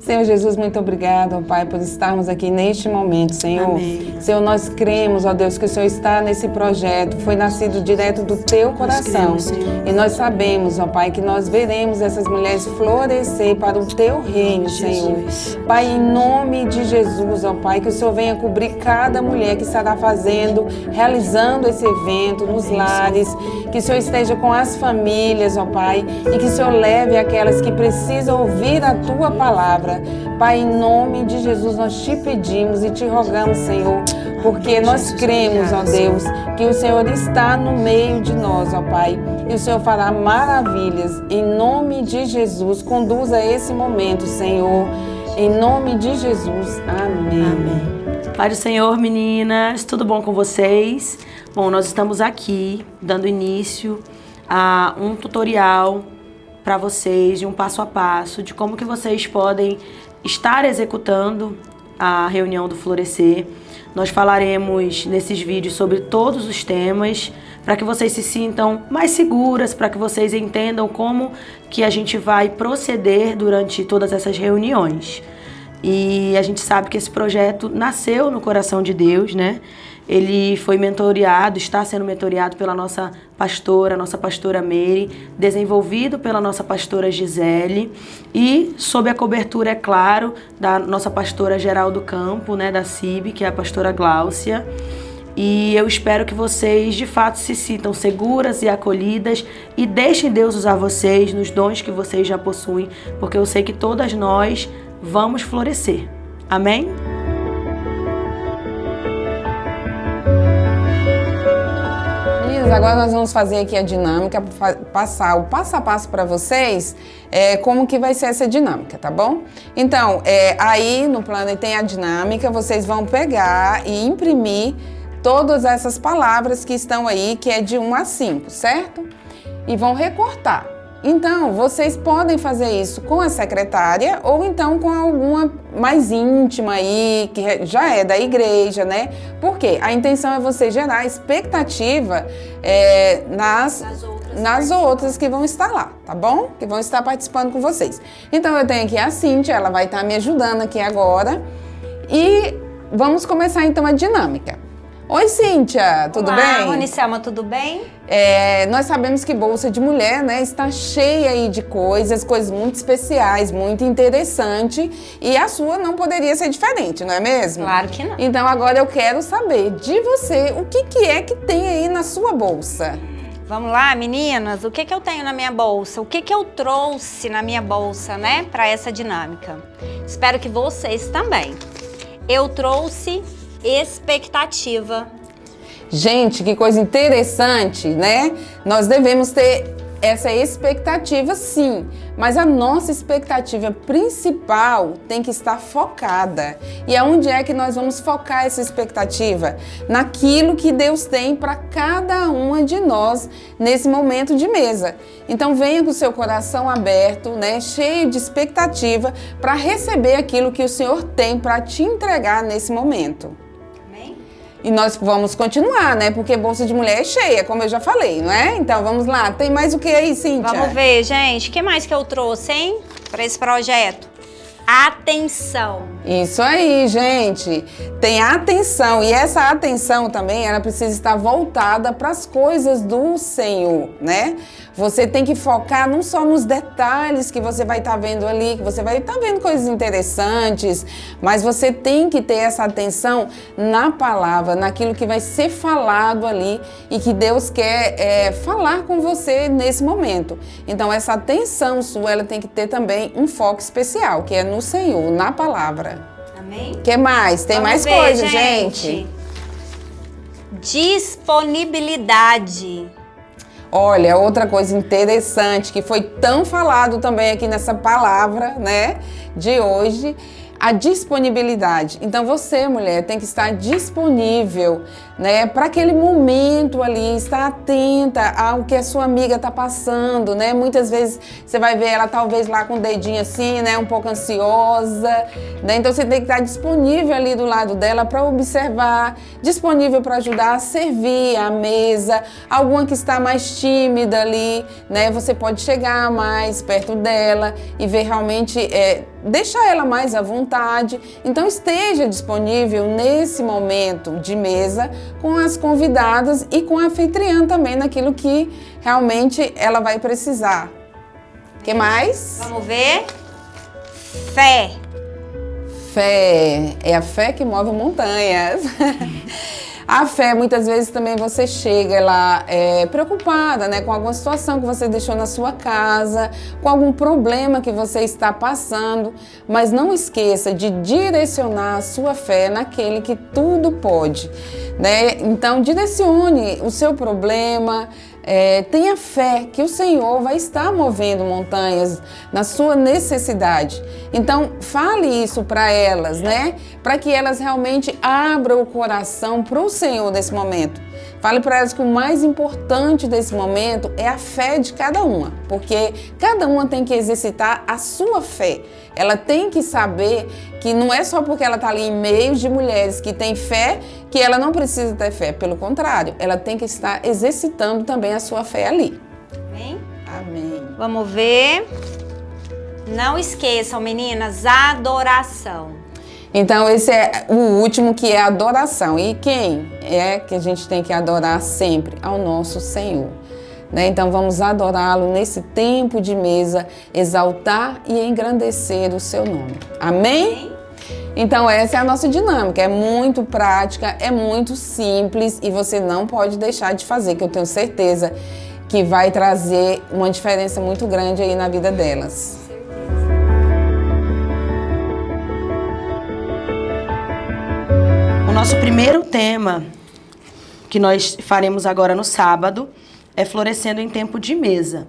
Senhor Jesus, muito obrigado, ó Pai, por estarmos aqui neste momento, Senhor. Amém. Senhor, nós cremos, ó Deus, que o Senhor está nesse projeto, foi nascido direto do Teu coração. Senhor. E nós sabemos, ó Pai, que nós veremos essas mulheres florescer para o Teu reino, Senhor. Pai, em nome de Jesus, ó Pai, que o Senhor venha cobrir cada mulher que estará realizando esse evento nos lares, que o Senhor esteja com as famílias, ó Pai, e que o Senhor leve aquelas que precisam ouvir a Tua palavra. Pai, em nome de Jesus, nós te pedimos e te rogamos, Senhor, porque nós cremos, ó Deus, que o Senhor está no meio de nós, ó Pai, e o Senhor fará maravilhas. Em nome de Jesus, conduza esse momento, Senhor, em nome de Jesus. Amém. Amém. Pai do Senhor, meninas, tudo bom com vocês? Bom, nós estamos aqui dando início a um tutorial para vocês, de um passo a passo, de como que vocês podem estar executando a reunião do Florescer. Nós falaremos nesses vídeos sobre todos os temas, para que vocês se sintam mais seguras, para que vocês entendam como que a gente vai proceder durante todas essas reuniões. E a gente sabe que esse projeto nasceu no coração de Deus, né? Ele foi mentoreado, está sendo mentoreado pela nossa pastora Mary, desenvolvido pela nossa pastora Gisele e sob a cobertura, é claro, da nossa pastora geral do campo, né, da CIB, que é a pastora Gláucia. E eu espero que vocês, de fato, se sintam seguras e acolhidas e deixem Deus usar vocês nos dons que vocês já possuem, porque eu sei que todas nós vamos florescer. Amém? Agora nós vamos fazer aqui a dinâmica, passar o passo a passo para vocês, como que vai ser essa dinâmica, tá bom? Então, aí no plano tem a dinâmica, vocês vão pegar e imprimir todas essas palavras que estão aí, que é de 1 a 5, certo? E vão recortar. Então, vocês podem fazer isso com a secretária ou então com alguma mais íntima aí, que já é da igreja, né? Porque a intenção é você gerar expectativa nas outras que vão estar lá, tá bom? Que vão estar participando com vocês. Então, eu tenho aqui a Cíntia, ela vai estar me ajudando aqui agora. E vamos começar então a dinâmica. Oi, Cíntia, tudo bem? Olá, Ronicelma, tudo bem? Nós sabemos que Bolsa de Mulher, né, está cheia aí de coisas muito especiais, muito interessante, e a sua não poderia ser diferente, não é mesmo? Claro que não. Então agora eu quero saber de você, o que é que tem aí na sua bolsa? Vamos lá, meninas, o que eu tenho na minha bolsa? O que eu trouxe na minha bolsa, né, para essa dinâmica? Espero que vocês também. Eu trouxe expectativa. Gente, que coisa interessante, né? Nós devemos ter essa expectativa, sim, mas a nossa expectativa principal tem que estar focada. E aonde é que nós vamos focar essa expectativa? Naquilo que Deus tem para cada uma de nós nesse momento de mesa. Então venha com o seu coração aberto, né, cheio de expectativa para receber aquilo que o Senhor tem para te entregar nesse momento. E nós vamos continuar, né? Porque Bolsa de Mulher é cheia, como eu já falei, não é? Então, vamos lá. Tem mais o que aí, Cíntia? Vamos ver, gente. O que mais que eu trouxe, hein? Para esse projeto? Atenção. Isso aí, gente. Tem atenção. E essa atenção também, ela precisa estar voltada para as coisas do Senhor, né? Você tem que focar não só nos detalhes que você vai estar vendo ali, que você vai estar vendo coisas interessantes, mas você tem que ter essa atenção na palavra, naquilo que vai ser falado ali e que Deus quer falar com você nesse momento. Então, essa atenção sua, ela tem que ter também um foco especial, que é no Senhor, na palavra. Amém? O que mais? Tem mais coisas, gente. Disponibilidade. Olha, outra coisa interessante que foi tão falado também aqui nessa palavra, né, de hoje, a disponibilidade. Então você, mulher, tem que estar disponível, né, para aquele momento ali, estar atenta ao que a sua amiga está passando, né? Muitas vezes você vai ver ela talvez lá com o dedinho assim, né, um pouco ansiosa, né? Então você tem que estar disponível ali do lado dela para observar, disponível para ajudar a servir a mesa. Alguma que está mais tímida ali, né? Você pode chegar mais perto dela e ver realmente, deixar ela mais à vontade. Então esteja disponível nesse momento de mesa com as convidadas e com a anfitriã também naquilo que realmente ela vai precisar. O que mais? Vamos ver. Fé. Fé. É a fé que move montanhas. A fé, muitas vezes também você chega lá preocupada, né, com alguma situação que você deixou na sua casa, com algum problema que você está passando, mas não esqueça de direcionar a sua fé naquele que tudo pode, né? Então, direcione o seu problema, tenha fé que o Senhor vai estar movendo montanhas na sua necessidade. Então, fale isso para elas, né? Para que elas realmente abram o coração para o Senhor nesse momento. Fale para elas que o mais importante desse momento é a fé de cada uma, porque cada uma tem que exercitar a sua fé. Ela tem que saber que não é só porque ela está ali em meio de mulheres que têm fé que ela não precisa ter fé. Pelo contrário, ela tem que estar exercitando também a sua fé ali. Amém? Amém. Vamos ver. Não esqueçam, meninas, adoração. Então, esse é o último, que é a adoração. E quem é que a gente tem que adorar sempre? Ao nosso Senhor. Né? Então, vamos adorá-lo nesse tempo de mesa, exaltar e engrandecer o seu nome. Amém? Então, essa é a nossa dinâmica. É muito prática, é muito simples e você não pode deixar de fazer, que eu tenho certeza que vai trazer uma diferença muito grande aí na vida delas. O nosso primeiro tema, que nós faremos agora no sábado, é florescendo em tempo de mesa.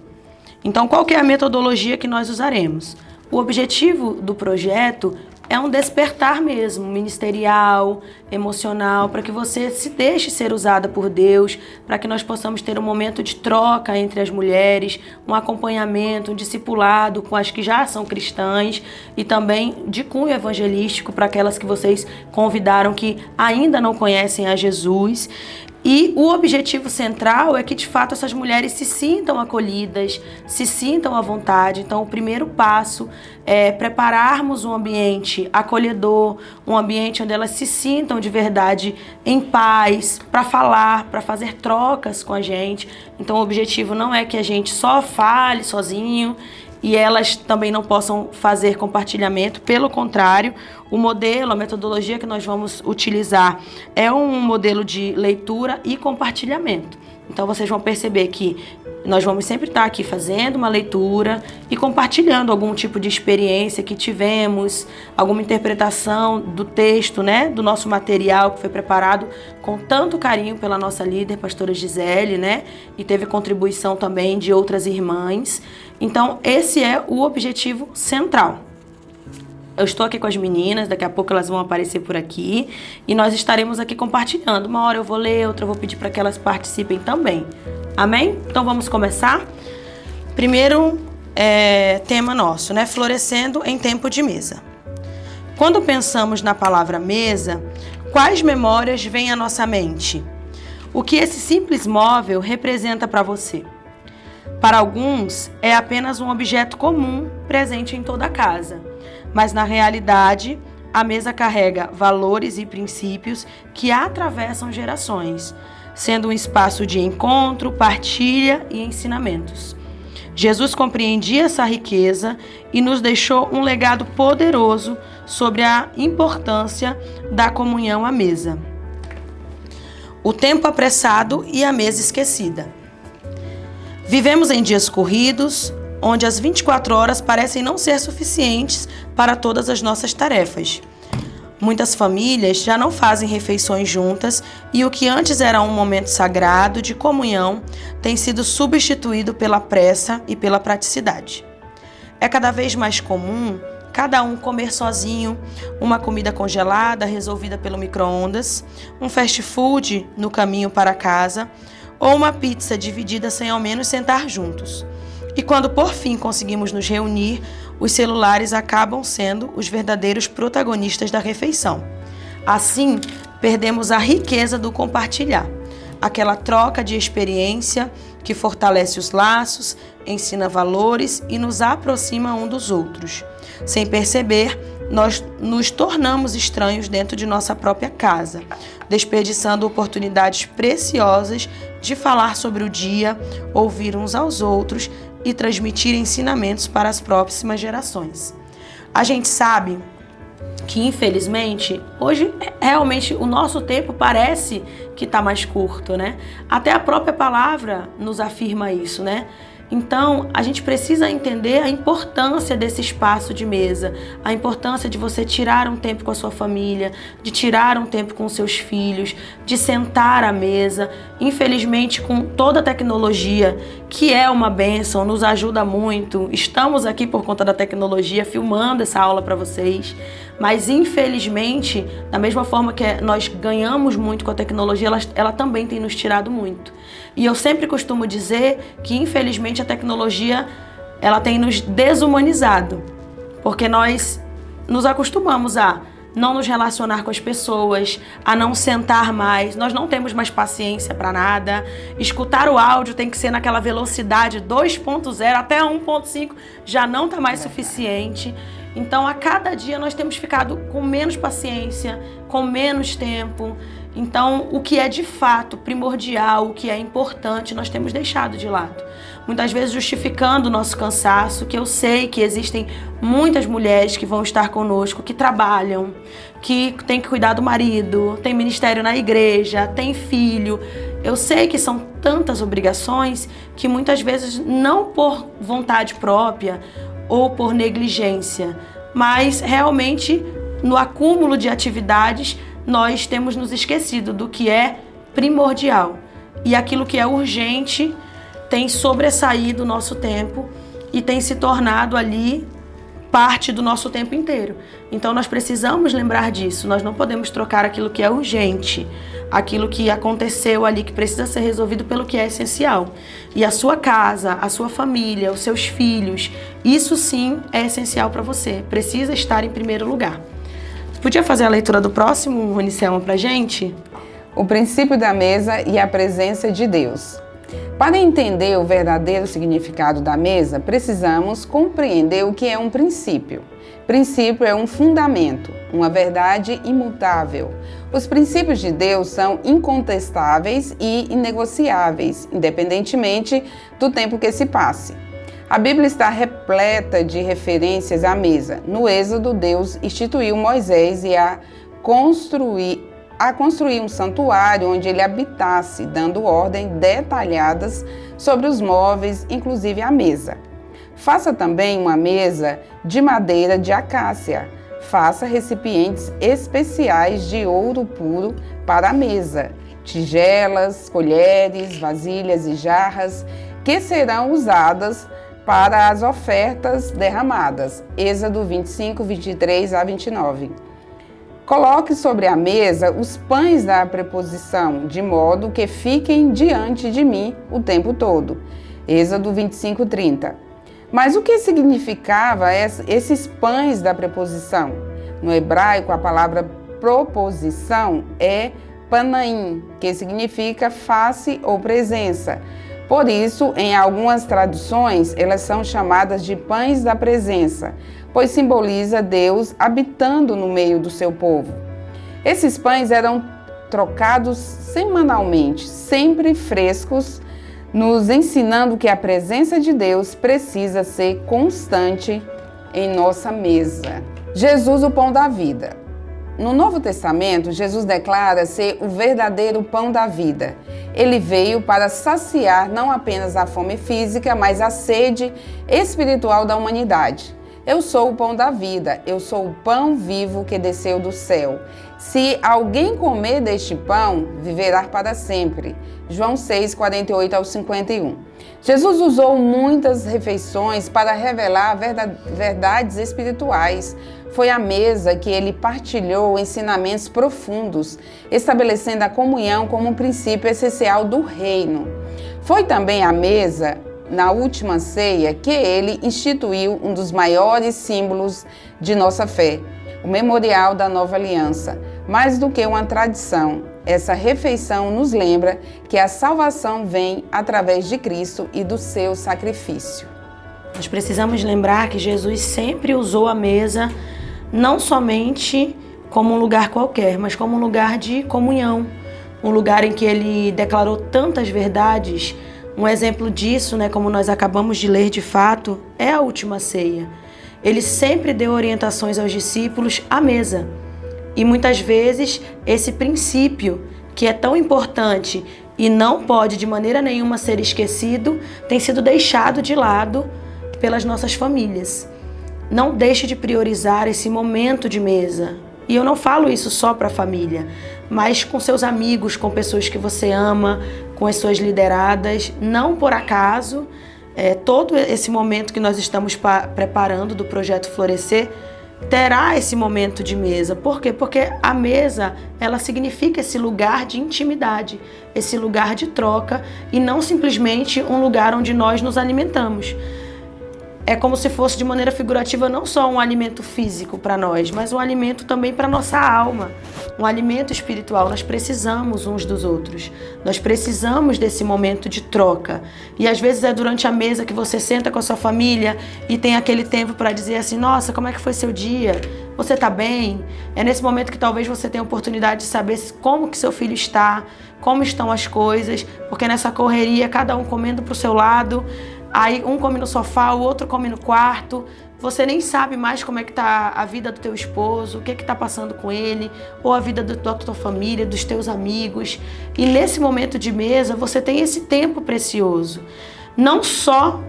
Então, qual que é a metodologia que nós usaremos? O objetivo do projeto é um despertar mesmo, ministerial, emocional, para que você se deixe ser usada por Deus, para que nós possamos ter um momento de troca entre as mulheres, um acompanhamento, um discipulado com as que já são cristãs e também de cunho evangelístico para aquelas que vocês convidaram que ainda não conhecem a Jesus. E o objetivo central é que, de fato, essas mulheres se sintam acolhidas, se sintam à vontade. Então, o primeiro passo é prepararmos um ambiente acolhedor, um ambiente onde elas se sintam de verdade em paz, para falar, para fazer trocas com a gente. Então, o objetivo não é que a gente só fale sozinho e elas também não possam fazer compartilhamento. Pelo contrário, o modelo, a metodologia que nós vamos utilizar é um modelo de leitura e compartilhamento. Então vocês vão perceber que nós vamos sempre estar aqui fazendo uma leitura e compartilhando algum tipo de experiência que tivemos, alguma interpretação do texto, né, do nosso material que foi preparado com tanto carinho pela nossa líder, pastora Gisele, né, e teve contribuição também de outras irmãs. Então esse é o objetivo central. Eu estou aqui com as meninas, daqui a pouco elas vão aparecer por aqui e nós estaremos aqui compartilhando. Uma hora eu vou ler, outra eu vou pedir para que elas participem também. Amém? Então vamos começar? Primeiro tema nosso, né? Florescendo em tempo de mesa. Quando pensamos na palavra mesa, quais memórias vêm à nossa mente? O que esse simples móvel representa para você? Para alguns, é apenas um objeto comum presente em toda a casa. Mas, na realidade, a mesa carrega valores e princípios que atravessam gerações, sendo um espaço de encontro, partilha e ensinamentos. Jesus compreendia essa riqueza e nos deixou um legado poderoso sobre a importância da comunhão à mesa. O tempo apressado e a mesa esquecida. Vivemos em dias corridos, onde as 24 horas parecem não ser suficientes para todas as nossas tarefas. Muitas famílias já não fazem refeições juntas e o que antes era um momento sagrado de comunhão tem sido substituído pela pressa e pela praticidade. É cada vez mais comum cada um comer sozinho uma comida congelada resolvida pelo micro-ondas, um fast food no caminho para casa ou uma pizza dividida sem ao menos sentar juntos. E quando por fim conseguimos nos reunir, os celulares acabam sendo os verdadeiros protagonistas da refeição. Assim, perdemos a riqueza do compartilhar, aquela troca de experiência que fortalece os laços, ensina valores e nos aproxima um dos outros. Sem perceber, nós nos tornamos estranhos dentro de nossa própria casa, desperdiçando oportunidades preciosas de falar sobre o dia, ouvir uns aos outros e transmitir ensinamentos para as próximas gerações. A gente sabe que, infelizmente, hoje realmente o nosso tempo parece que está mais curto, né? Até a própria palavra nos afirma isso, né? Então, a gente precisa entender a importância desse espaço de mesa, a importância de você tirar um tempo com a sua família, de tirar um tempo com os seus filhos, de sentar à mesa. Infelizmente, com toda a tecnologia, que é uma bênção, nos ajuda muito. Estamos aqui por conta da tecnologia, filmando essa aula para vocês. Mas, infelizmente, da mesma forma que nós ganhamos muito com a tecnologia, ela também tem nos tirado muito. E eu sempre costumo dizer que, infelizmente, a tecnologia ela tem nos desumanizado, porque nós nos acostumamos a não nos relacionar com as pessoas, a não sentar mais, nós não temos mais paciência para nada. Escutar o áudio tem que ser naquela velocidade 2.0 até 1.5, já não está mais suficiente. Então, a cada dia nós temos ficado com menos paciência, com menos tempo. Então, o que é de fato primordial, o que é importante, nós temos deixado de lado. Muitas vezes justificando o nosso cansaço, que eu sei que existem muitas mulheres que vão estar conosco, que trabalham, que têm que cuidar do marido, tem ministério na igreja, tem filho. Eu sei que são tantas obrigações que muitas vezes não por vontade própria ou por negligência, mas realmente no acúmulo de atividades nós temos nos esquecido do que é primordial. E aquilo que é urgente tem sobressaído o nosso tempo e tem se tornado ali parte do nosso tempo inteiro. Então nós precisamos lembrar disso. Nós não podemos trocar aquilo que é urgente, aquilo que aconteceu ali, que precisa ser resolvido, pelo que é essencial. E a sua casa, a sua família, os seus filhos, isso sim é essencial para você. Precisa estar em primeiro lugar. Podia fazer a leitura do próximo, Ronicelma, pra gente? O princípio da mesa e a presença de Deus. Para entender o verdadeiro significado da mesa, precisamos compreender o que é um princípio. Princípio é um fundamento, uma verdade imutável. Os princípios de Deus são incontestáveis e inegociáveis, independentemente do tempo que se passe. A Bíblia está repleta de referências à mesa. No Êxodo, Deus instituiu Moisés a construir um santuário onde ele habitasse, dando ordens detalhadas sobre os móveis, inclusive a mesa. Faça também uma mesa de madeira de acácia. Faça recipientes especiais de ouro puro para a mesa, tigelas, colheres, vasilhas e jarras, que serão usadas para as ofertas derramadas. Êxodo 25, 23 a 29. Coloque sobre a mesa os pães da preposição, de modo que fiquem diante de mim o tempo todo. Êxodo 25, 30. Mas o que significava esses pães da preposição? No hebraico, a palavra proposição é panaim, que significa face ou presença. Por isso, em algumas traduções, elas são chamadas de pães da presença, pois simboliza Deus habitando no meio do seu povo. Esses pães eram trocados semanalmente, sempre frescos, nos ensinando que a presença de Deus precisa ser constante em nossa mesa. Jesus, o pão da vida. No Novo Testamento, Jesus declara ser o verdadeiro pão da vida. Ele veio para saciar não apenas a fome física, mas a sede espiritual da humanidade. Eu sou o pão da vida, eu sou o pão vivo que desceu do céu. Se alguém comer deste pão, viverá para sempre. João 6, 48 ao 51. Jesus usou muitas refeições para revelar verdades espirituais. Foi à mesa que ele partilhou ensinamentos profundos, estabelecendo a comunhão como um princípio essencial do reino. Foi também à mesa, na última ceia, que ele instituiu um dos maiores símbolos de nossa fé, o memorial da nova aliança. Mais do que uma tradição, essa refeição nos lembra que a salvação vem através de Cristo e do seu sacrifício. Nós precisamos lembrar que Jesus sempre usou a mesa não somente como um lugar qualquer, mas como um lugar de comunhão, um lugar em que ele declarou tantas verdades. Um exemplo disso, como nós acabamos de ler de fato, é a última ceia. Ele sempre deu orientações aos discípulos à mesa. E muitas vezes esse princípio, que é tão importante e não pode de maneira nenhuma ser esquecido, tem sido deixado de lado pelas nossas famílias. Não deixe de priorizar esse momento de mesa. E eu não falo isso só para a família, mas com seus amigos, com pessoas que você ama, com as suas lideradas. Não por acaso, todo esse momento que nós estamos preparando do Projeto Florescer terá esse momento de mesa. Por quê? Porque a mesa, ela significa esse lugar de intimidade, esse lugar de troca e não simplesmente um lugar onde nós nos alimentamos. É como se fosse de maneira figurativa não só um alimento físico para nós, mas um alimento também para nossa alma, um alimento espiritual. Nós precisamos uns dos outros, nós precisamos desse momento de troca. E às vezes é durante a mesa que você senta com a sua família e tem aquele tempo para dizer assim: nossa, como é que foi seu dia? Você está bem? É nesse momento que talvez você tenha a oportunidade de saber como que seu filho está, como estão as coisas, porque nessa correria, cada um comendo para o seu lado, aí um come no sofá, o outro come no quarto. Você nem sabe mais como é que tá a vida do teu esposo, o que tá passando com ele, ou a vida da tua família, dos teus amigos. E nesse momento de mesa, você tem esse tempo precioso. Não só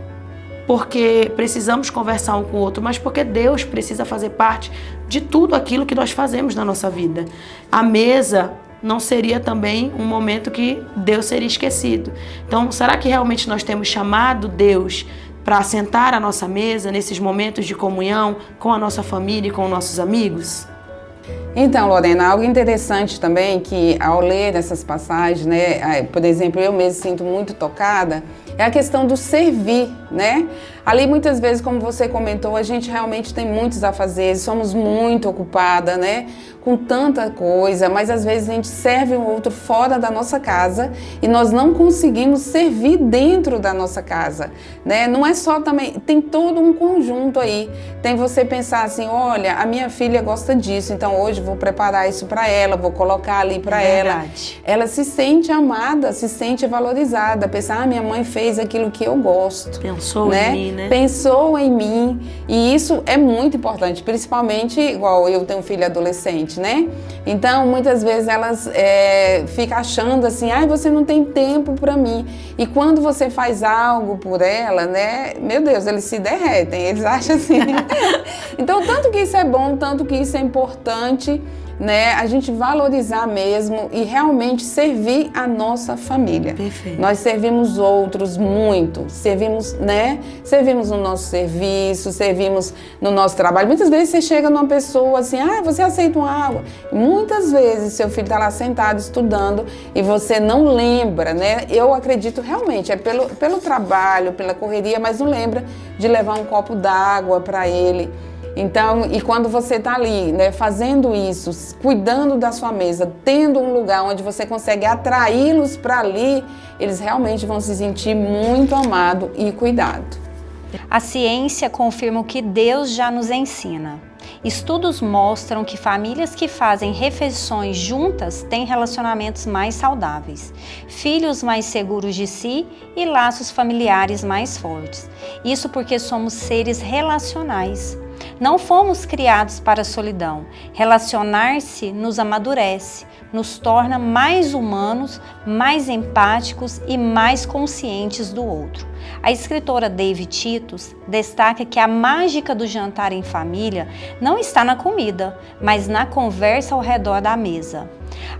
porque precisamos conversar um com o outro, mas porque Deus precisa fazer parte de tudo aquilo que nós fazemos na nossa vida. A mesa não seria também um momento que Deus seria esquecido. Então, será que realmente nós temos chamado Deus para assentar à nossa mesa nesses momentos de comunhão com a nossa família e com nossos amigos? Então, Lorena, algo interessante também que ao ler essas passagens, por exemplo, eu mesmo sinto muito tocada, é a questão do servir, Ali muitas vezes, como você comentou, a gente realmente tem muitos afazeres, somos muito ocupada, com tanta coisa, mas às vezes a gente serve um outro fora da nossa casa e nós não conseguimos servir dentro da nossa casa, Não é só também, tem todo um conjunto aí. Tem você pensar assim: olha, a minha filha gosta disso, então hoje vou preparar isso para ela, vou colocar ali para ela. Ela se sente amada, se sente valorizada, pensar: minha mãe fez aquilo que eu gosto. Pensou em mim, Pensou em mim. E isso é muito importante, principalmente, igual eu tenho um filho adolescente, Então, muitas vezes elas ficam achando assim: você não tem tempo para mim. E quando você faz algo por ela, meu Deus, eles se derretem, eles acham assim. Então, tanto que isso é bom, tanto que isso é importante, a gente valorizar mesmo e realmente servir a nossa família. Perfeito. Nós servimos outros muito, servimos no nosso serviço, servimos no nosso trabalho. Muitas vezes você chega numa pessoa assim: você aceita uma água? Muitas vezes seu filho está lá sentado estudando e você não lembra, Eu acredito realmente, é pelo trabalho, pela correria, mas não lembra de levar um copo d'água para ele. Então, e quando você está ali, fazendo isso, cuidando da sua mesa, tendo um lugar onde você consegue atraí-los para ali, eles realmente vão se sentir muito amado e cuidado. A ciência confirma o que Deus já nos ensina. Estudos mostram que famílias que fazem refeições juntas têm relacionamentos mais saudáveis, filhos mais seguros de si e laços familiares mais fortes. Isso porque somos seres relacionais. Não fomos criados para a solidão. Relacionar-se nos amadurece, nos torna mais humanos, mais empáticos e mais conscientes do outro. A escritora Davi Titus destaca que a mágica do jantar em família não está na comida, mas na conversa ao redor da mesa.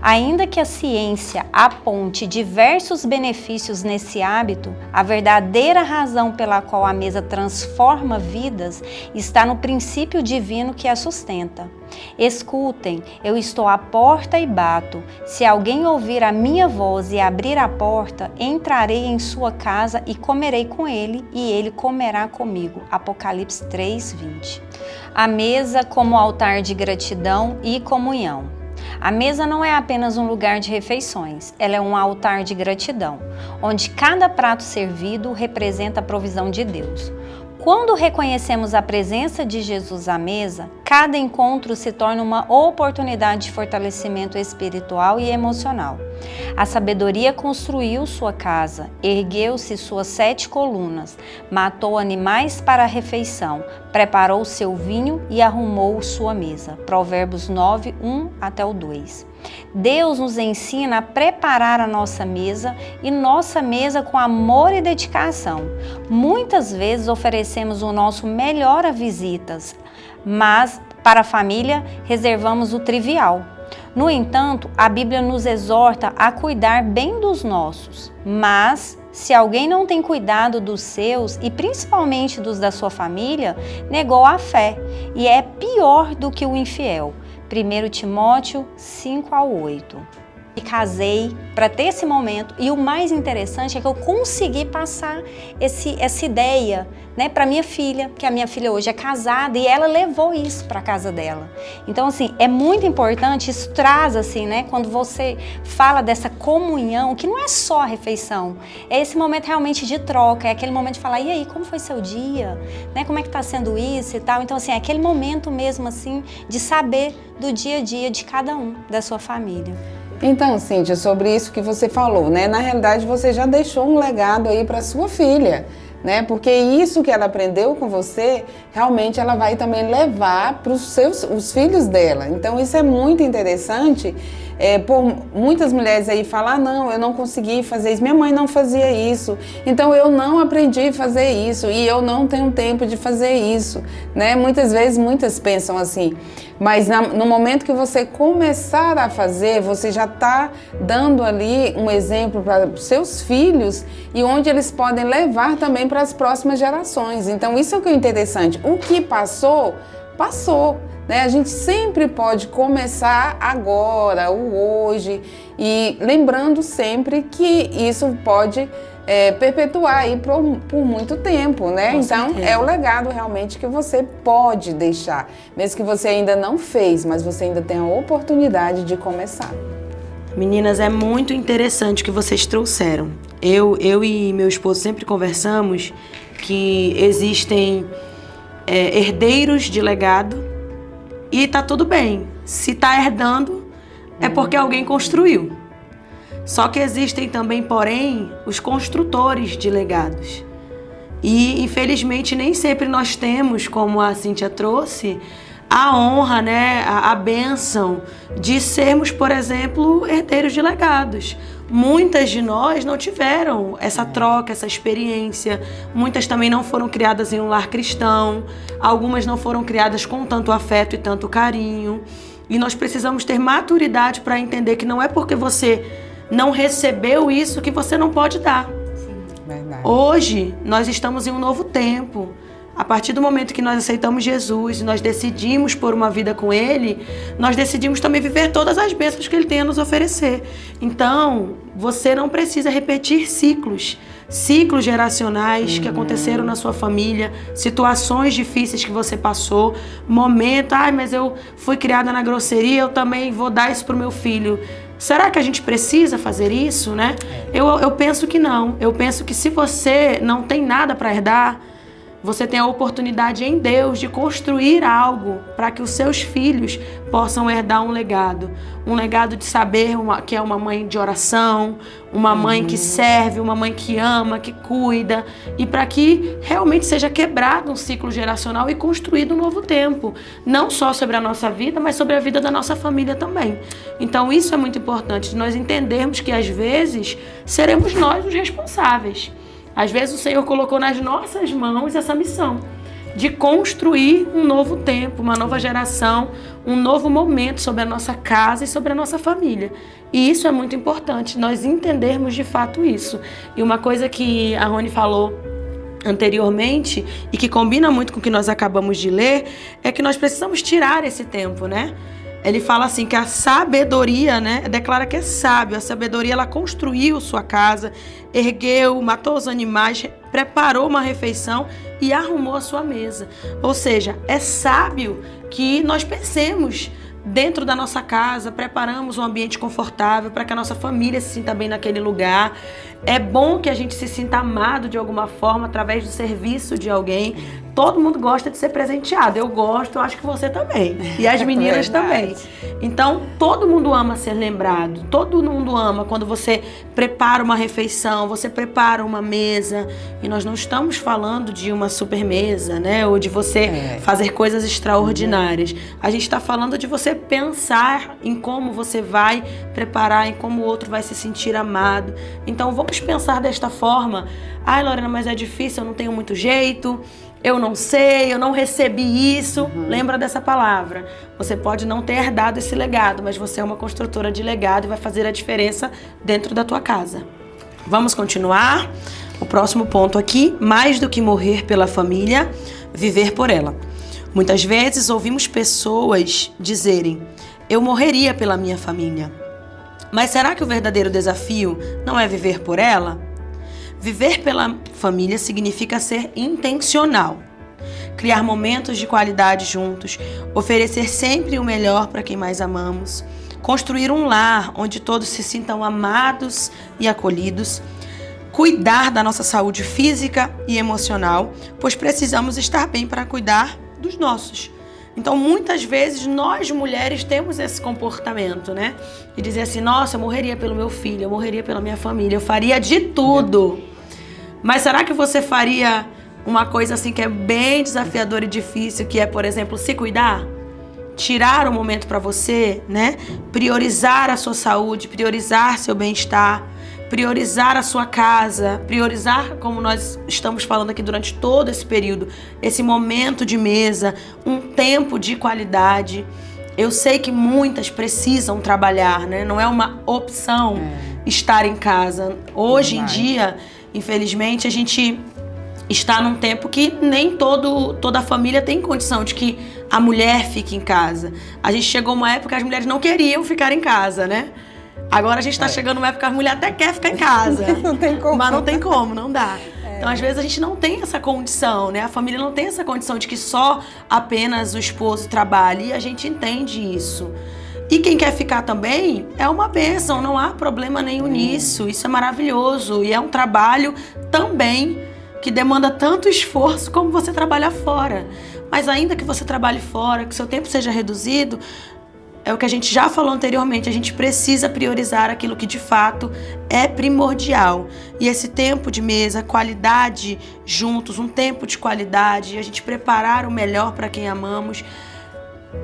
Ainda que a ciência aponte diversos benefícios nesse hábito, a verdadeira razão pela qual a mesa transforma vidas está no princípio divino que a sustenta. Escutem, eu estou à porta e bato. Se alguém ouvir a minha voz e abrir a porta, entrarei em sua casa e comerei com ele, e ele comerá comigo. Apocalipse 3:20. A mesa como altar de gratidão e comunhão. A mesa não é apenas um lugar de refeições, ela é um altar de gratidão, onde cada prato servido representa a provisão de Deus. Quando reconhecemos a presença de Jesus à mesa, cada encontro se torna uma oportunidade de fortalecimento espiritual e emocional. A sabedoria construiu sua casa, ergueu-se suas 7 colunas, matou animais para a refeição, preparou seu vinho e arrumou sua mesa. Provérbios 9, 1 até o 2. Deus nos ensina a preparar a nossa mesa e nossa mesa com amor e dedicação. Muitas vezes oferecemos o nosso melhor a visitas, mas para a família reservamos o trivial. No entanto, a Bíblia nos exorta a cuidar bem dos nossos, mas se alguém não tem cuidado dos seus e principalmente dos da sua família, negou a fé e é pior do que o infiel. 1 Timóteo 5:8. Me casei para ter esse momento e o mais interessante é que eu consegui passar essa ideia, né, para minha filha, que a minha filha hoje é casada e ela levou isso para casa dela. Então assim, é muito importante, isso traz assim, né, quando você fala dessa comunhão, que não é só a refeição, é esse momento realmente de troca, é aquele momento de falar, e aí, como foi seu dia? Né, como é que tá sendo isso e tal? Então assim, é aquele momento mesmo assim de saber do dia a dia de cada um da sua família. Então, Cíntia, sobre isso que você falou, né? Na realidade, você já deixou um legado aí para sua filha, né? Porque isso que ela aprendeu com você, realmente ela vai também levar para os filhos dela. Então, isso é muito interessante. Por muitas mulheres aí falam, não, eu não consegui fazer isso, minha mãe não fazia isso, então eu não aprendi a fazer isso e eu não tenho tempo de fazer isso, né? Muitas vezes, muitas pensam assim, mas no momento que você começar a fazer, você já está dando ali um exemplo para os seus filhos e onde eles podem levar também para as próximas gerações. Então isso é o que é interessante, o que passou, passou. Né? A gente sempre pode começar agora, o hoje, e lembrando sempre que isso pode perpetuar aí por muito tempo, né? Com então certeza. é o legado realmente que você pode deixar, mesmo que você ainda não fez, mas você ainda tem a oportunidade de começar. Meninas, é muito interessante o que vocês trouxeram. Eu e meu esposo sempre conversamos que existem herdeiros de legado. E tá tudo bem. Se tá herdando, é porque alguém construiu. Só que existem também, porém, os construtores de legados. E, infelizmente, nem sempre nós temos, como a Cíntia trouxe, a honra, né, a bênção de sermos, por exemplo, herdeiros de legados. Muitas de nós não tiveram essa troca, essa experiência. Muitas também não foram criadas em um lar cristão. Algumas não foram criadas com tanto afeto e tanto carinho. E nós precisamos ter maturidade para entender que não é porque você não recebeu isso que você não pode dar. Sim. Verdade. Hoje, nós estamos em um novo tempo. A partir do momento que nós aceitamos Jesus e nós decidimos por uma vida com Ele, nós decidimos também viver todas as bênçãos que Ele tem a nos oferecer. Então, você não precisa repetir ciclos geracionais que aconteceram na sua família, situações difíceis que você passou, momento, mas eu fui criada na grosseria, eu também vou dar isso pro meu filho. Será que a gente precisa fazer isso, né? Eu penso que não. Eu penso que se você não tem nada para herdar, Você tem a oportunidade em Deus de construir algo para que os seus filhos possam herdar um legado. Um legado de saber que é uma mãe de oração, uma mãe que serve, uma mãe que ama, que cuida. E para que realmente seja quebrado um ciclo geracional e construído um novo tempo. Não só sobre a nossa vida, mas sobre a vida da nossa família também. Então isso é muito importante, nós entendermos que às vezes seremos nós os responsáveis. Às vezes o Senhor colocou nas nossas mãos essa missão de construir um novo tempo, uma nova geração, um novo momento sobre a nossa casa e sobre a nossa família. E isso é muito importante, nós entendermos de fato isso. E uma coisa que a Rony falou anteriormente e que combina muito com o que nós acabamos de ler é que nós precisamos tirar esse tempo, né? Ele fala assim que a sabedoria, né, declara que é sábio. A sabedoria, ela construiu sua casa, ergueu, matou os animais, preparou uma refeição e arrumou a sua mesa. Ou seja, é sábio que nós pensemos dentro da nossa casa, preparamos um ambiente confortável para que a nossa família se sinta bem naquele lugar. É bom que a gente se sinta amado de alguma forma através do serviço de alguém. Todo mundo gosta de ser presenteado. Eu gosto, eu acho que você também. E as meninas também. Então, todo mundo ama ser lembrado. Todo mundo ama quando você prepara uma refeição, você prepara uma mesa. E nós não estamos falando de uma supermesa, né? Ou de você fazer coisas extraordinárias. A gente está falando de você pensar em como você vai preparar, em como o outro vai se sentir amado. Então, vamos pensar desta forma. Ai, Lorena, mas é difícil, eu não tenho muito jeito. Eu não sei, eu não recebi isso. Lembra dessa palavra. Você pode não ter herdado esse legado, mas você é uma construtora de legado e vai fazer a diferença dentro da tua casa. Vamos continuar? O próximo ponto aqui, mais do que morrer pela família, viver por ela. Muitas vezes ouvimos pessoas dizerem, eu morreria pela minha família. Mas será que o verdadeiro desafio não é viver por ela? Viver pela família significa ser intencional, criar momentos de qualidade juntos, oferecer sempre o melhor para quem mais amamos, construir um lar onde todos se sintam amados e acolhidos, cuidar da nossa saúde física e emocional, pois precisamos estar bem para cuidar dos nossos. Então, muitas vezes, nós mulheres temos esse comportamento, né? De dizer assim, nossa, eu morreria pelo meu filho, eu morreria pela minha família, eu faria de tudo. Mas será que você faria uma coisa assim que é bem desafiadora e difícil, que é, por exemplo, se cuidar? Tirar um momento para você, né? Priorizar a sua saúde, priorizar seu bem-estar, priorizar a sua casa, priorizar, como nós estamos falando aqui durante todo esse período, esse momento de mesa, um tempo de qualidade. Eu sei que muitas precisam trabalhar, né? Não é uma opção estar em casa. Hoje em dia, infelizmente, a gente está num tempo que nem toda a família tem condição de que a mulher fique em casa. A gente chegou uma época que as mulheres não queriam ficar em casa, né? Agora a gente está chegando numa época que a mulher até quer ficar em casa. Não tem como. Mas não tem como, não dá. Então, às vezes, a gente não tem essa condição, né? A família não tem essa condição de que só apenas o esposo trabalhe. E a gente entende isso. E quem quer ficar também é uma bênção, não há problema nenhum nisso. Isso é maravilhoso. E é um trabalho também que demanda tanto esforço como você trabalha fora. Mas ainda que você trabalhe fora, que seu tempo seja reduzido, é o que a gente já falou anteriormente, a gente precisa priorizar aquilo que de fato é primordial. E esse tempo de mesa, qualidade juntos, um tempo de qualidade, a gente preparar o melhor para quem amamos,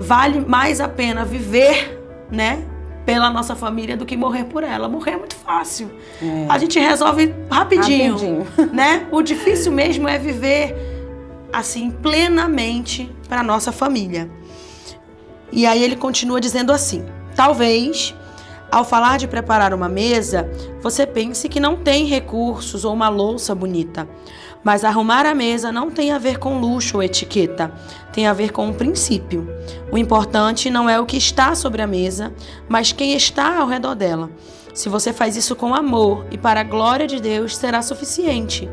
vale mais a pena viver, né, pela nossa família do que morrer por ela. Morrer é muito fácil. A gente resolve rapidinho. Né? O difícil mesmo é viver assim plenamente para nossa família. E aí ele continua dizendo assim, talvez, ao falar de preparar uma mesa, você pense que não tem recursos ou uma louça bonita. Mas arrumar a mesa não tem a ver com luxo ou etiqueta, tem a ver com um princípio. O importante não é o que está sobre a mesa, mas quem está ao redor dela. Se você faz isso com amor e para a glória de Deus, será suficiente.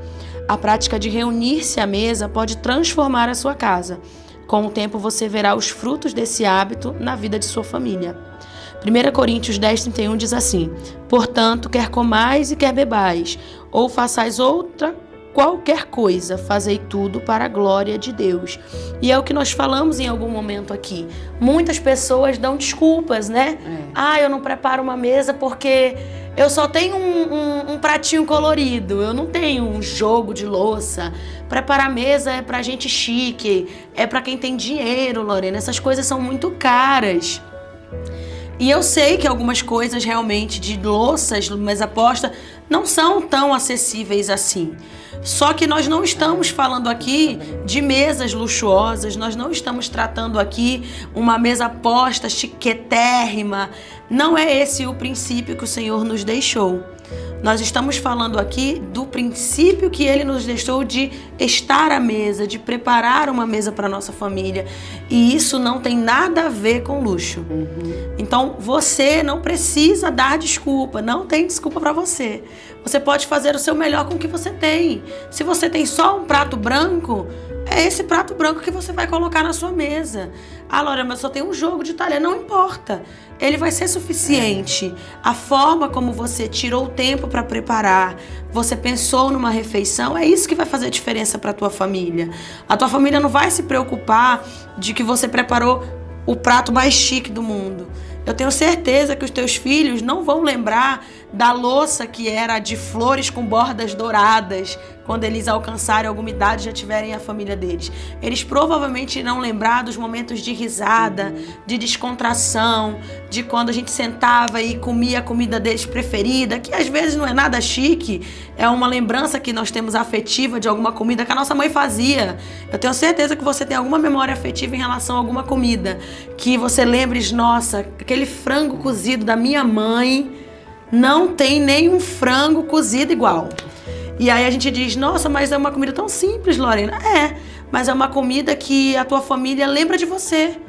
A prática de reunir-se à mesa pode transformar a sua casa. Com o tempo você verá os frutos desse hábito na vida de sua família. 1 Coríntios 10:31 diz assim, portanto, quer comais e quer bebais, ou façais outra qualquer coisa, fazei tudo para a glória de Deus. E é o que nós falamos em algum momento aqui. Muitas pessoas dão desculpas, né? Eu não preparo uma mesa porque eu só tenho um pratinho colorido, eu não tenho um jogo de louça. Preparar mesa é pra gente chique, é pra quem tem dinheiro, Lorena. Essas coisas são muito caras. E eu sei que algumas coisas realmente de louças, mesa posta, não são tão acessíveis assim. Só que nós não estamos falando aqui de mesas luxuosas, nós não estamos tratando aqui uma mesa posta chiquetérrima. Não é esse o princípio que o Senhor nos deixou. Nós estamos falando aqui do princípio que Ele nos deixou de estar à mesa, de preparar uma mesa para a nossa família. E isso não tem nada a ver com luxo. Então, você não precisa dar desculpa, não tem desculpa para você. Você pode fazer o seu melhor com o que você tem. Se você tem só um prato branco, é esse prato branco que você vai colocar na sua mesa. Laura, mas só tem um jogo de talher. Não importa. Ele vai ser suficiente. A forma como você tirou o tempo para preparar, você pensou numa refeição, é isso que vai fazer diferença para a tua família. A tua família não vai se preocupar de que você preparou o prato mais chique do mundo. Eu tenho certeza que os teus filhos não vão lembrar da louça que era de flores com bordas douradas quando eles alcançarem alguma idade e já tiverem a família deles. Eles provavelmente irão lembrar dos momentos de risada, de descontração, de quando a gente sentava e comia a comida deles preferida, que às vezes não é nada chique, é uma lembrança que nós temos afetiva de alguma comida que a nossa mãe fazia. Eu tenho certeza que você tem alguma memória afetiva em relação a alguma comida, que você lembre, nossa, aquele frango cozido da minha mãe, não tem nenhum frango cozido igual. E aí a gente diz, nossa, mas é uma comida tão simples, Lorena. Mas é uma comida que a tua família lembra de você.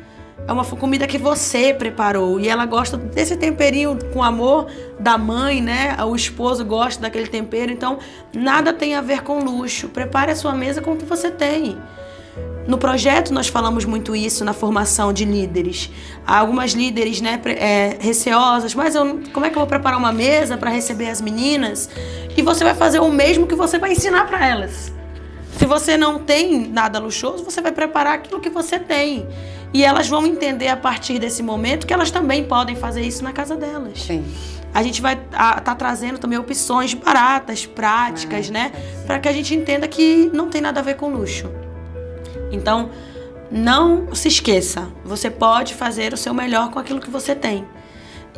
É uma comida que você preparou. E ela gosta desse temperinho com amor da mãe, né? O esposo gosta daquele tempero. Então, nada tem a ver com luxo. Prepare a sua mesa com o que você tem. No projeto nós falamos muito isso na formação de líderes. Há algumas líderes, né, receosas, mas como é que eu vou preparar uma mesa para receber as meninas? E você vai fazer o mesmo que você vai ensinar para elas. Se você não tem nada luxuoso, você vai preparar aquilo que você tem. E elas vão entender a partir desse momento que elas também podem fazer isso na casa delas. Sim. A gente vai tá trazendo também opções baratas, práticas, né? Para que a gente entenda que não tem nada a ver com luxo. Então, não se esqueça, você pode fazer o seu melhor com aquilo que você tem.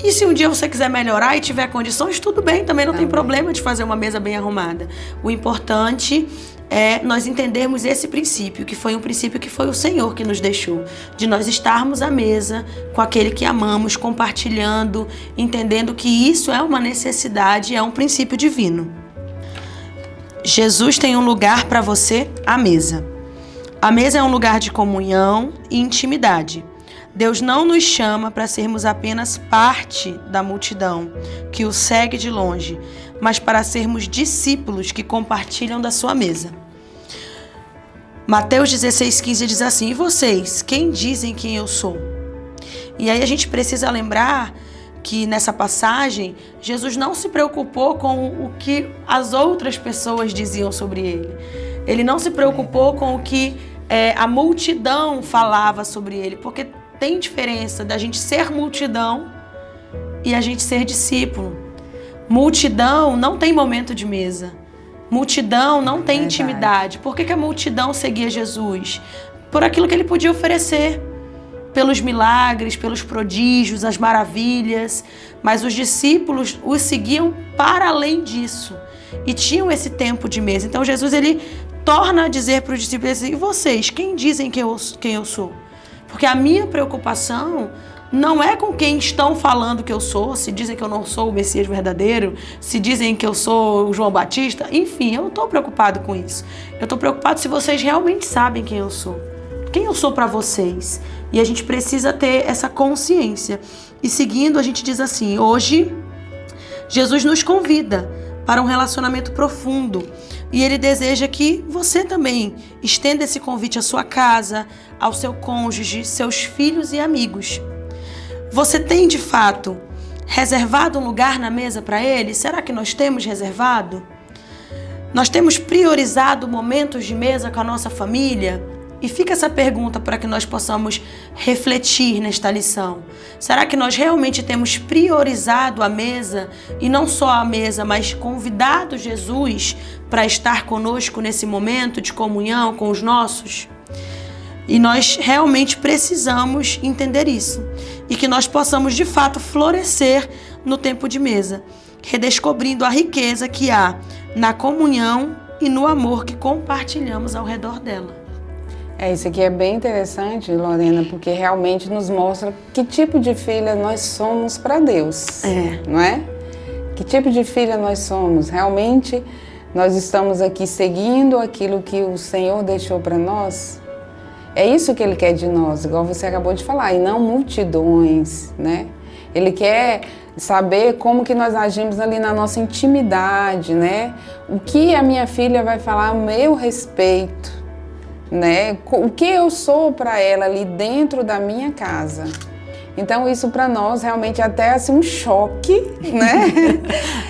E se um dia você quiser melhorar e tiver condições, tudo bem, também não tem problema de fazer uma mesa bem arrumada. O importante é nós entendermos esse princípio, que foi um princípio que foi o Senhor que nos deixou, de nós estarmos à mesa com aquele que amamos, compartilhando, entendendo que isso é uma necessidade, é um princípio divino. Jesus tem um lugar para você à mesa. A mesa é um lugar de comunhão e intimidade. Deus não nos chama para sermos apenas parte da multidão que o segue de longe, mas para sermos discípulos que compartilham da sua mesa. Mateus 16,15 diz assim, e vocês, quem dizem quem eu sou? E aí a gente precisa lembrar que nessa passagem, Jesus não se preocupou com o que as outras pessoas diziam sobre ele. Ele não se preocupou com o que a multidão falava sobre ele, porque tem diferença da gente ser multidão e a gente ser discípulo. Multidão não tem momento de mesa. Multidão não tem intimidade. Por que a multidão seguia Jesus? Por aquilo que ele podia oferecer. Pelos milagres, pelos prodígios, as maravilhas. Mas os discípulos os seguiam para além disso. E tinham esse tempo de mesa. Então Jesus, ele torna a dizer para os discípulos assim, e vocês, quem dizem quem eu sou? Porque a minha preocupação não é com quem estão falando que eu sou, se dizem que eu não sou o Messias verdadeiro, se dizem que eu sou o João Batista, enfim, eu não estou preocupado com isso. Eu estou preocupado se vocês realmente sabem quem eu sou. Quem eu sou para vocês? E a gente precisa ter essa consciência. E seguindo, a gente diz assim, hoje, Jesus nos convida para um relacionamento profundo. E ele deseja que você também estenda esse convite à sua casa, ao seu cônjuge, seus filhos e amigos. Você tem, de fato, reservado um lugar na mesa para ele? Será que nós temos reservado? Nós temos priorizado momentos de mesa com a nossa família? E fica essa pergunta para que nós possamos refletir nesta lição. Será que nós realmente temos priorizado a mesa, e não só a mesa, mas convidado Jesus para estar conosco nesse momento de comunhão com os nossos? E nós realmente precisamos entender isso. E que nós possamos de fato florescer no tempo de mesa, redescobrindo a riqueza que há na comunhão e no amor que compartilhamos ao redor dela. Isso aqui é bem interessante, Lorena, porque realmente nos mostra que tipo de filha nós somos para Deus, não é? Que tipo de filha nós somos? Realmente nós estamos aqui seguindo aquilo que o Senhor deixou para nós? É isso que Ele quer de nós, igual você acabou de falar, e não multidões, né? Ele quer saber como que nós agimos ali na nossa intimidade, né? O que a minha filha vai falar a meu respeito, né? O que eu sou para ela ali dentro da minha casa. Então isso para nós realmente é até assim um choque, né?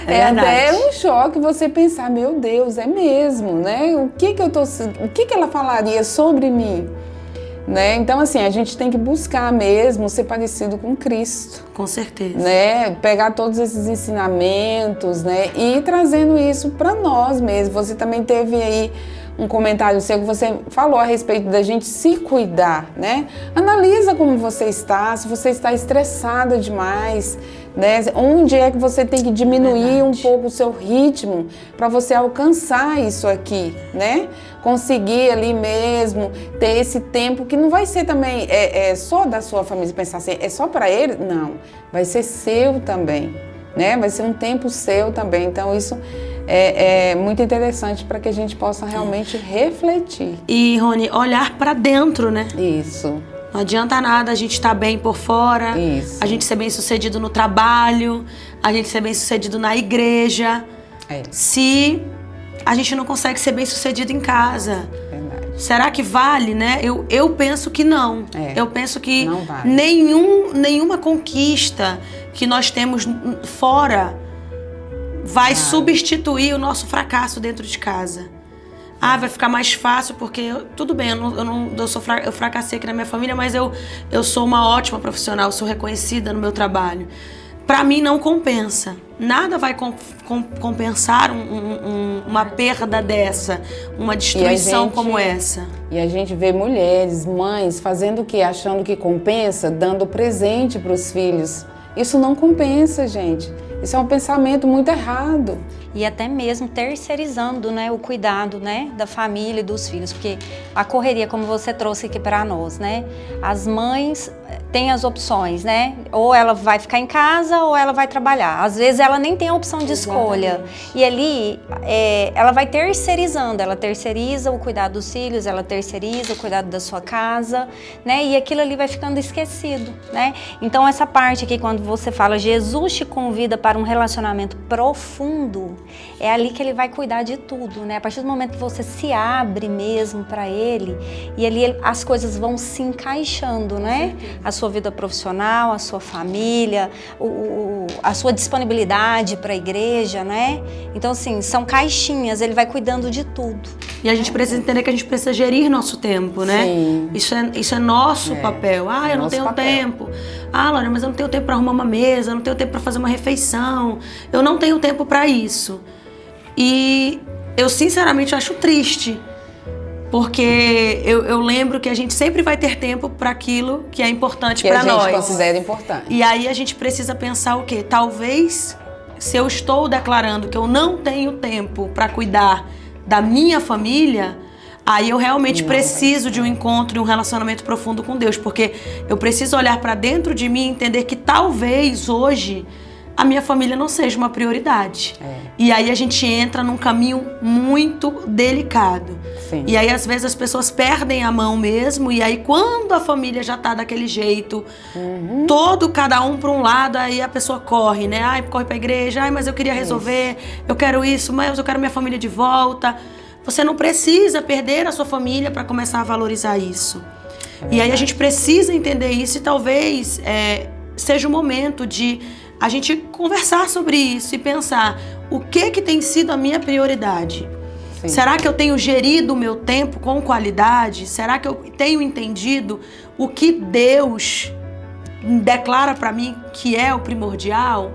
É até um choque você pensar, meu Deus, é mesmo, né? O que ela falaria sobre mim? Né? Então assim, a gente tem que buscar mesmo ser parecido com Cristo. Com certeza. Né? Pegar todos esses ensinamentos, né? E ir trazendo isso para nós mesmos. Você também teve aí um comentário seu que você falou a respeito da gente se cuidar, né? Analisa como você está, se você está estressada demais, né? Onde é que você tem que diminuir um pouco o seu ritmo para você alcançar isso aqui, né? Conseguir ali mesmo ter esse tempo que não vai ser também só da sua família, pensar assim, é só para ele? Não, vai ser seu também, né? Vai ser um tempo seu também, então isso é muito interessante para que a gente possa realmente refletir. E, Rony, olhar para dentro, né? Isso. Não adianta nada a gente estar bem por fora, Isso. a gente ser bem sucedido no trabalho, a gente ser bem sucedido na igreja, se a gente não consegue ser bem sucedido em casa. Verdade. Será que vale, né? Eu penso que não. Eu penso que não vale. Nenhuma conquista que nós temos fora vai substituir o nosso fracasso dentro de casa. Vai ficar mais fácil porque, tudo bem, eu fracassei aqui na minha família, mas eu sou uma ótima profissional, sou reconhecida no meu trabalho. Para mim não compensa. Nada vai compensar uma perda dessa, uma destruição como essa. E a gente vê mulheres, mães, fazendo o quê? Achando que compensa, dando presente para os filhos. Isso não compensa, gente. Isso é um pensamento muito errado. E até mesmo terceirizando, né, o cuidado, né, da família e dos filhos, porque a correria, como você trouxe aqui para nós, né, as mães têm as opções, né, ou ela vai ficar em casa ou ela vai trabalhar. Às vezes ela nem tem a opção de escolha. E ali ela vai terceirizando, ela terceiriza o cuidado dos filhos, ela terceiriza o cuidado da sua casa, né, e aquilo ali vai ficando esquecido, né. Então essa parte aqui, quando você fala Jesus te convida para um relacionamento profundo, é ali que ele vai cuidar de tudo, né? A partir do momento que você se abre mesmo para ele, e ali as coisas vão se encaixando, né? A sua vida profissional, a sua família, a sua disponibilidade para a igreja, né? Então, assim, são caixinhas, ele vai cuidando de tudo. E a gente precisa entender que a gente precisa gerir nosso tempo, né? Sim. Isso é nosso papel. Eu não tenho tempo. Laura, mas eu não tenho tempo para arrumar uma mesa, eu não tenho tempo para fazer uma refeição, eu não tenho tempo para isso. E eu sinceramente acho triste, porque eu lembro que a gente sempre vai ter tempo para aquilo que é importante para nós. Que a gente considera importante. E aí a gente precisa pensar o quê? Talvez, se eu estou declarando que eu não tenho tempo para cuidar da minha família, aí eu realmente preciso de um encontro e um relacionamento profundo com Deus, porque eu preciso olhar para dentro de mim e entender que talvez hoje a minha família não seja uma prioridade. E aí a gente entra num caminho muito delicado. Sim. E aí às vezes as pessoas perdem a mão mesmo, e aí quando a família já tá daquele jeito, cada um para um lado, aí a pessoa corre, né? Corre pra igreja, mas eu queria resolver, eu quero isso, mas eu quero minha família de volta. Você não precisa perder a sua família para começar a valorizar isso. E aí a gente precisa entender isso, e talvez seja o momento de a gente conversar sobre isso e pensar o que tem sido a minha prioridade. Sim. Será que eu tenho gerido o meu tempo com qualidade? Será que eu tenho entendido o que Deus declara para mim que é o primordial?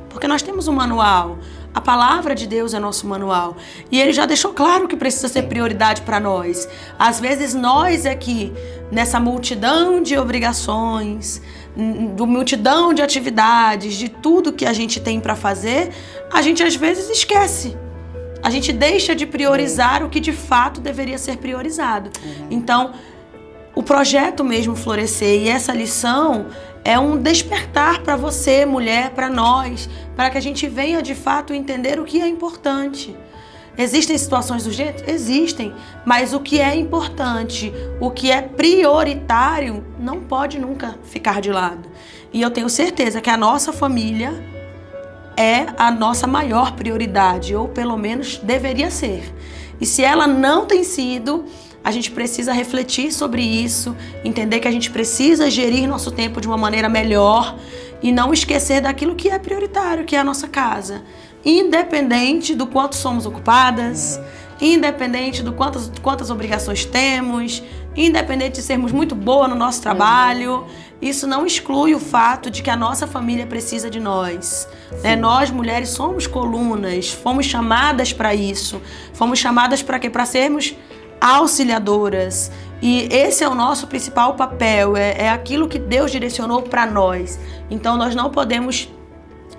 Porque nós temos um manual. A palavra de Deus é nosso manual. E ele já deixou claro que precisa ser prioridade para nós. Às vezes nós aqui, nessa multidão de obrigações, do multidão de atividades, de tudo que a gente tem para fazer, a gente às vezes esquece. A gente deixa de priorizar o que de fato deveria ser priorizado. Então, o projeto mesmo Florescer e essa lição é um despertar para você, mulher, para nós, para que a gente venha de fato entender o que é importante. Existem situações urgentes? Existem, mas o que é importante, o que é prioritário, não pode nunca ficar de lado. E eu tenho certeza que a nossa família é a nossa maior prioridade, ou pelo menos deveria ser. E se ela não tem sido, a gente precisa refletir sobre isso, entender que a gente precisa gerir nosso tempo de uma maneira melhor e não esquecer daquilo que é prioritário, que é a nossa casa. Independente do quanto somos ocupadas, independente do quantas obrigações temos, independente de sermos muito boas no nosso trabalho, isso não exclui o fato de que a nossa família precisa de nós. Nós, mulheres, somos colunas, fomos chamadas para isso. Fomos chamadas para quê? Para sermos auxiliadoras. E esse é o nosso principal papel, é aquilo que Deus direcionou para nós. Então nós não podemos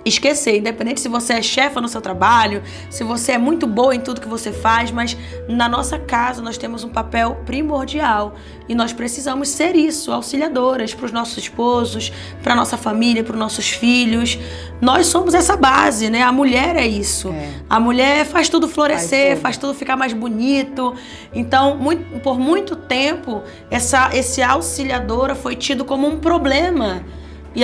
esquecer, independente se você é chefa no seu trabalho, se você é muito boa em tudo que você faz, mas na nossa casa nós temos um papel primordial e nós precisamos ser isso, auxiliadoras para os nossos esposos, para a nossa família, para os nossos filhos. Nós somos essa base, né? A mulher é isso. A mulher faz tudo florescer, faz tudo ficar mais bonito. Então, por muito tempo, esse auxiliadora foi tido como um problema. E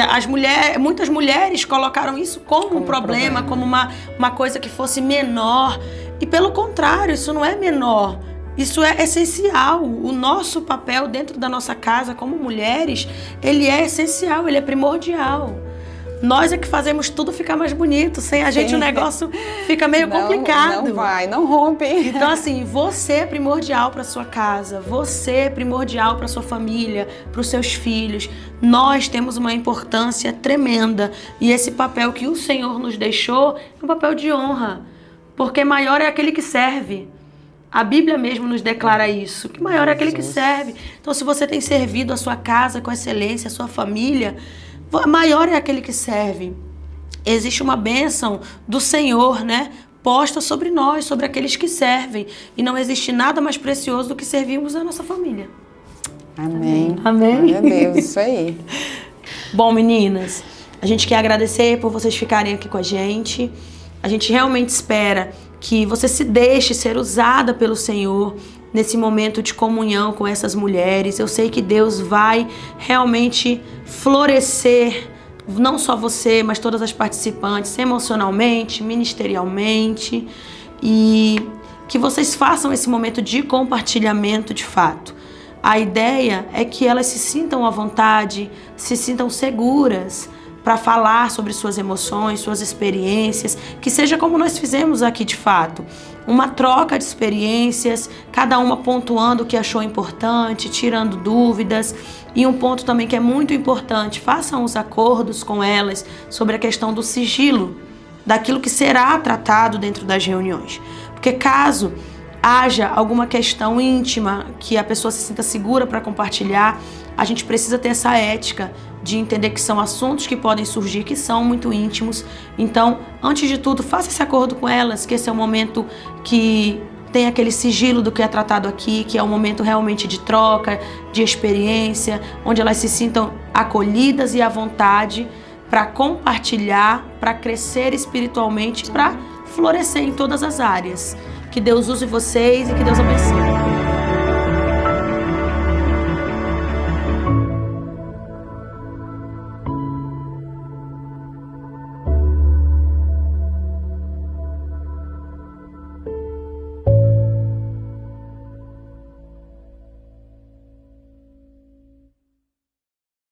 muitas mulheres colocaram isso como um problema, como uma coisa que fosse menor. E pelo contrário, isso não é menor. Isso é essencial. O nosso papel dentro da nossa casa como mulheres, ele é essencial, ele é primordial. Nós é que fazemos tudo ficar mais bonito. Sem a gente o negócio fica meio complicado. Não vai, não rompe. Então assim, você é primordial para sua casa. Você é primordial para sua família, para os seus filhos. Nós temos uma importância tremenda. E esse papel que o Senhor nos deixou é um papel de honra. Porque maior é aquele que serve. A Bíblia mesmo nos declara isso, que maior é aquele que serve. Então se você tem servido a sua casa com excelência, a sua família, maior é aquele que serve. Existe uma bênção do Senhor, né? Posta sobre nós, sobre aqueles que servem. E não existe nada mais precioso do que servirmos a nossa família. Amém. Amém. Glória a Deus, isso aí. Bom, meninas, a gente quer agradecer por vocês ficarem aqui com a gente. A gente realmente espera que você se deixe ser usada pelo Senhor nesse momento de comunhão com essas mulheres. Eu sei que Deus vai realmente florescer, não só você, mas todas as participantes, emocionalmente, ministerialmente, e que vocês façam esse momento de compartilhamento de fato. A ideia é que elas se sintam à vontade, se sintam seguras para falar sobre suas emoções, suas experiências, que seja como nós fizemos aqui de fato. Uma troca de experiências, cada uma pontuando o que achou importante, tirando dúvidas. E um ponto também que é muito importante, façam os acordos com elas sobre a questão do sigilo, daquilo que será tratado dentro das reuniões. Porque caso haja alguma questão íntima que a pessoa se sinta segura para compartilhar, a gente precisa ter essa ética de entender que são assuntos que podem surgir, que são muito íntimos. Então, antes de tudo, faça esse acordo com elas, que esse é o momento que tem aquele sigilo do que é tratado aqui, que é um momento realmente de troca, de experiência, onde elas se sintam acolhidas e à vontade para compartilhar, para crescer espiritualmente, para florescer em todas as áreas. Que Deus use vocês e que Deus abençoe.